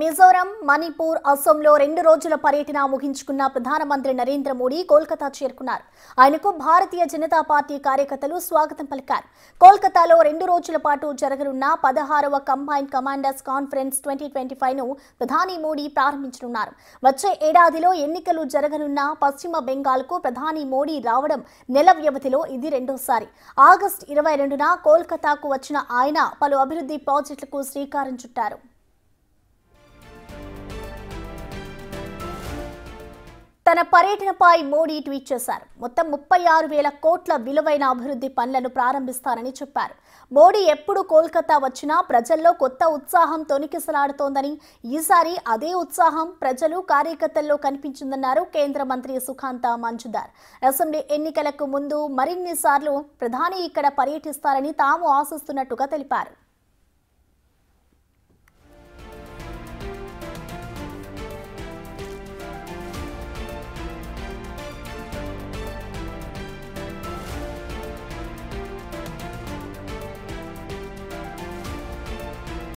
మిజోరం, మణిపూర్, అస్సాంలో 2 రోజుల పర్యటన ముగించుకున్న ప్రధానమంత్రి నరేంద్ర మోడీ కోల్కతా చేరుకున్నారు. ఆయనకు భారతీయ జనతా పార్టీ కార్యకర్తలు స్వాగతం పలికారు. కోల్కతాలో 2 రోజుల పాటు జరగనున్న 16వ కంబైన్డ్ కమాండర్స్ కాన్ఫరెన్స్ 2025ను ప్రధాని మోడీ ప్రారంభించనున్నారు. వచ్చే ఏడాదిలో ఎన్నికలు జరగనున్న పశ్చిమ బెంగాల్కు ప్రధాని మోడీ రావడం నెల వ్యవధిలో ఇది రెండోసారి. ఆగస్టు 22న కోల్కతాకు వచ్చిన ఆయన పలు అభివృద్ధి ప్రాజెక్టులకు శ్రీకారం చుట్టారు. తన పర్యటనపై మోడీ ట్వీట్ చేశారు. మొత్తం 36,000 కోట్ల విలువైన అభివృద్ధి పనులను ప్రారంభిస్తారని చెప్పారు. మోడీ ఎప్పుడు కోల్కతా వచ్చినా ప్రజల్లో కొత్త ఉత్సాహం తొణికిసలాడుతోందని, ఈసారి అదే ఉత్సాహం ప్రజలు కార్యకర్తల్లో కనిపించిందన్నారు కేంద్ర మంత్రి సుఖాంత మంజుదార్. అసెంబ్లీ ఎన్నికలకు ముందు మరిన్ని సార్లు ప్రధాని ఇక్కడ పర్యటిస్తారని తాము ఆశిస్తున్నట్టుగా తెలిపారు.